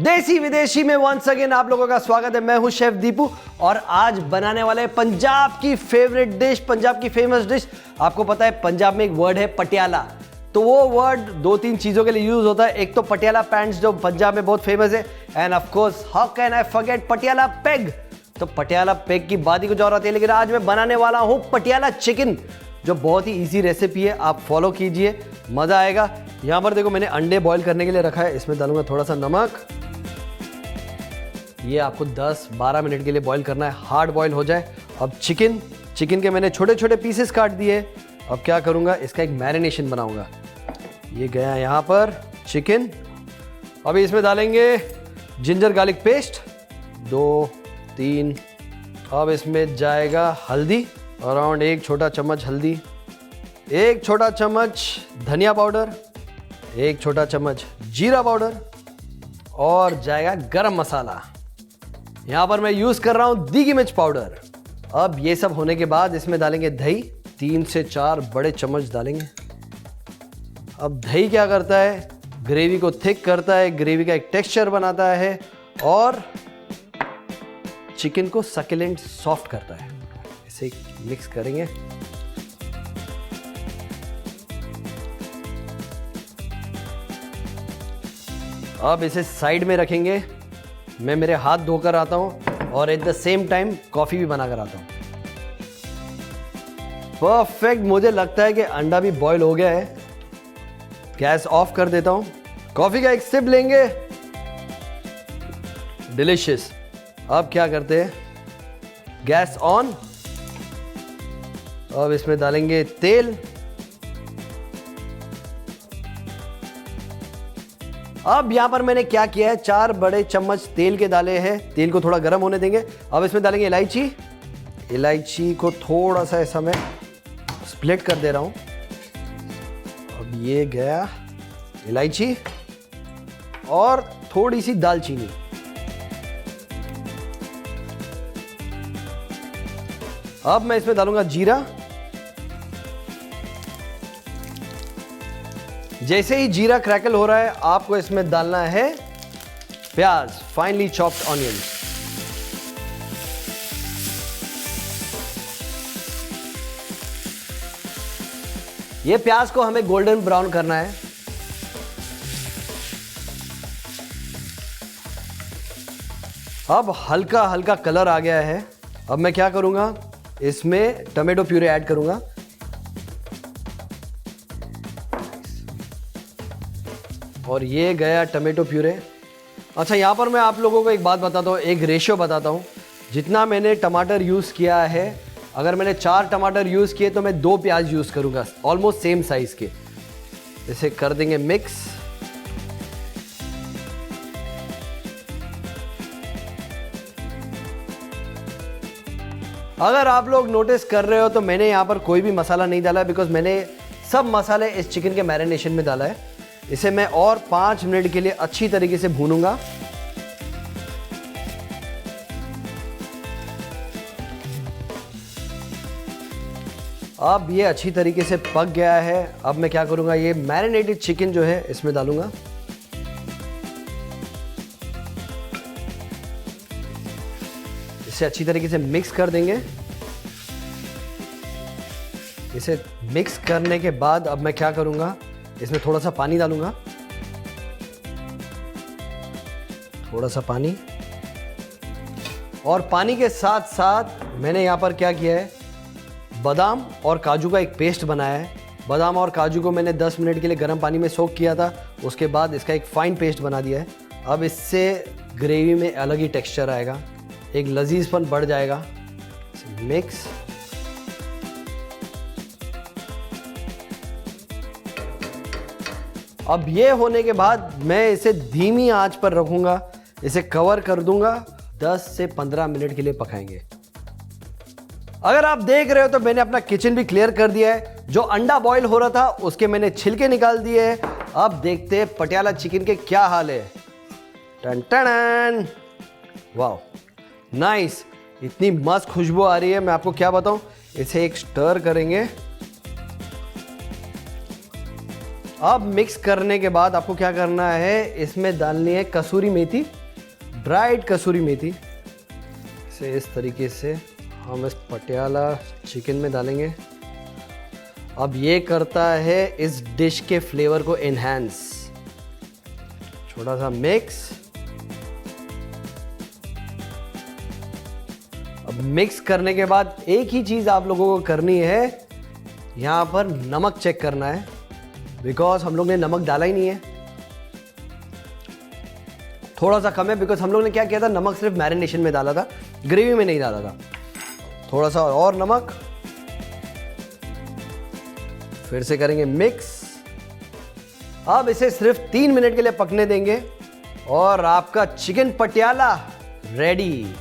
देसी विदेशी में वंस अगेन आप लोगों का स्वागत है। मैं हूं शेफ दीपू और आज बनाने वाले पंजाब की फेवरेट डिश, पंजाब की फेमस डिश। आपको पता है पंजाब में एक वर्ड है पटियाला, तो वो वर्ड दो तीन चीजों के लिए यूज होता है। एक तो पटियाला पैंट्स जो पंजाब में बहुत फेमस है, end of course how can I forget Patiala peg. तो पटियाला पेग की बात ही कुछ और आती है, लेकिन आज मैं बनाने वाला हूं पटियाला चिकन, जो बहुत ही इजी रेसिपी है। आप फॉलो कीजिए, मजा आएगा। यहां पर देखो मैंने अंडे बॉईल करने के लिए रखा है, इसमें डालूंगा थोड़ा सा नमक। ये आपको 10-12 मिनट के लिए बॉईल करना है, हार्ड बॉईल हो जाए। अब चिकन के मैंने छोटे छोटे पीसेस काट दिए। अब क्या करूंगा, इसका एक मैरिनेशन बनाऊंगा। ये गया यहाँ पर चिकन। अभी इसमें डालेंगे जिंजर गार्लिक पेस्ट 2-3। अब इसमें जाएगा हल्दी, अराउंड 1 छोटा चम्मच हल्दी, 1 छोटा चम्मच धनिया पाउडर, 1 छोटा चम्मच जीरा पाउडर, और जाएगा गरम मसाला। यहां पर मैं यूज कर रहा हूं देगी मिर्च पाउडर। अब ये सब होने के बाद इसमें डालेंगे दही, 3 से 4 बड़े चम्मच डालेंगे। अब दही क्या करता है, ग्रेवी को थिक करता है, ग्रेवी का एक टेक्सचर बनाता है और चिकन को सकेलेंट सॉफ्ट करता है। इसे मिक्स करेंगे। अब इसे साइड में रखेंगे। मैं मेरे हाथ धोकर आता हूं और at the same time coffee भी बनाकर आता हूं। परफेक्ट, मुझे लगता है कि अंडा भी बॉईल हो गया है। गैस ऑफ कर देता हूं, कॉफी का एक सिप लेंगे। डिलीशियस। अब क्या करते हैं, गैस ऑन। अब इसमें डालेंगे तेल। अब यहां पर मैंने क्या किया है, 4 बड़े चम्मच तेल के डाले हैं। तेल को थोड़ा गर्म होने देंगे। अब इसमें डालेंगे इलायची को थोड़ा सा ऐसा मैं स्प्लिट कर दे रहा हूं। अब ये गया इलायची और थोड़ी सी दालचीनी। अब मैं इसमें डालूंगा जीरा। जैसे ही जीरा क्रैकल हो रहा है, आपको इसमें डालना है प्याज, फाइनली चॉप्ड ऑनियन। ये प्याज को हमें गोल्डन ब्राउन करना है। अब हल्का हल्का कलर आ गया है। अब मैं क्या करूंगा, इसमें टमेटो प्यूरे ऐड करूंगा। और ये गया टमेटो प्यूरे। अच्छा, यहाँ पर मैं आप लोगों को एक बात बताता हूँ, एक रेशियो बताता हूँ। जितना मैंने टमाटर यूज़ किया है, अगर मैंने 4 टमाटर यूज़ किए तो मैं 2 प्याज यूज़ करूँगा, ऑलमोस्ट सेम साइज़ के। इसे कर देंगे मिक्स। अगर आप लोग नोटिस कर रहे हो तो मैंने यहाँ पर कोई भी मसाला नहीं डाला, बिकॉज मैंने सब मसाले इस चिकन के मैरिनेशन में डाला है। इसे मैं और 5 मिनट के लिए अच्छी तरीके से भूनूंगा। अब ये अच्छी तरीके से पक गया है। अब मैं क्या करूंगा, ये मैरिनेटेड चिकन जो है इसमें डालूंगा। इसे अच्छी तरीके से मिक्स कर देंगे। इसे मिक्स करने के बाद अब मैं क्या करूंगा, इसमें थोड़ा सा पानी डालूंगा, थोड़ा सा पानी। और पानी के साथ साथ मैंने यहां पर क्या किया है, बादाम और काजू का एक पेस्ट बनाया है। बादाम और काजू को मैंने 10 मिनट के लिए गर्म पानी में सोक किया था, उसके बाद इसका एक फाइन पेस्ट बना दिया है। अब इससे ग्रेवी में अलग ही टेक्सचर आएगा, एक लजीजपन बढ़ जाएगा। मिक्स। अब ये होने के बाद मैं इसे धीमी आंच पर रखूंगा, इसे कवर कर दूंगा। 10 से 15 मिनट के लिए पकाएंगे। अगर आप देख रहे हो तो मैंने अपना किचन भी क्लियर कर दिया है। जो अंडा बॉईल हो रहा था उसके मैंने छिलके निकाल दिए हैं। अब देखते हैं पटियाला चिकन के क्या हाल है। टन टन, वाह, नाइस। इतनी मस्त खुशबू आ रही है, मैं आपको क्या बताऊं। इसे एक स्टर करेंगे। अब मिक्स करने के बाद आपको क्या करना है, इसमें डालनी है कसूरी मेथी, ड्राइड कसूरी मेथी। इसे इस तरीके से हम इस पटियाला चिकन में डालेंगे। अब ये करता है इस डिश के फ्लेवर को एनहांस। छोटा सा मिक्स। अब मिक्स करने के बाद एक ही चीज आप लोगों को करनी है, यहां पर नमक चेक करना है, बिकॉज हम लोग ने नमक डाला ही नहीं है। थोड़ा सा कम है, बिकॉज हम लोग ने क्या किया था, नमक सिर्फ मैरिनेशन में डाला था, ग्रेवी में नहीं डाला था। थोड़ा सा और नमक, फिर से करेंगे मिक्स। अब इसे सिर्फ 3 मिनट के लिए पकने देंगे और आपका चिकन पटियाला रेडी।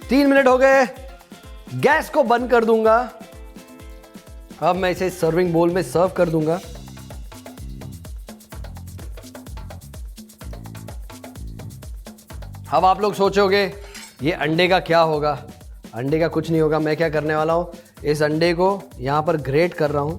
तीन मिनट हो गए, गैस को बंद कर दूंगा। अब मैं इसे सर्विंग बोल में सर्व कर दूंगा। अब आप लोग सोचोगे ये अंडे का क्या होगा। अंडे का कुछ नहीं होगा। मैं क्या करने वाला हूं, इस अंडे को यहां पर ग्रेट कर रहा हूं।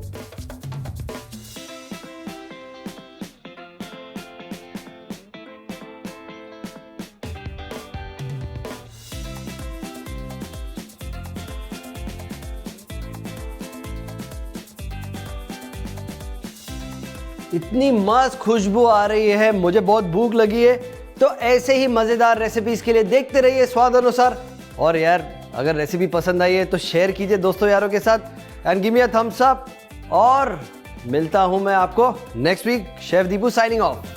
इतनी मस्त खुशबू आ रही है, मुझे बहुत भूख लगी है। तो ऐसे ही मजेदार रेसिपीज के लिए देखते रहिए स्वाद अनुसार। और यार अगर रेसिपी पसंद आई है तो शेयर कीजिए दोस्तों यारों के साथ and give me a thumbs up. और मिलता हूं मैं आपको next week. Chef Deepu signing of.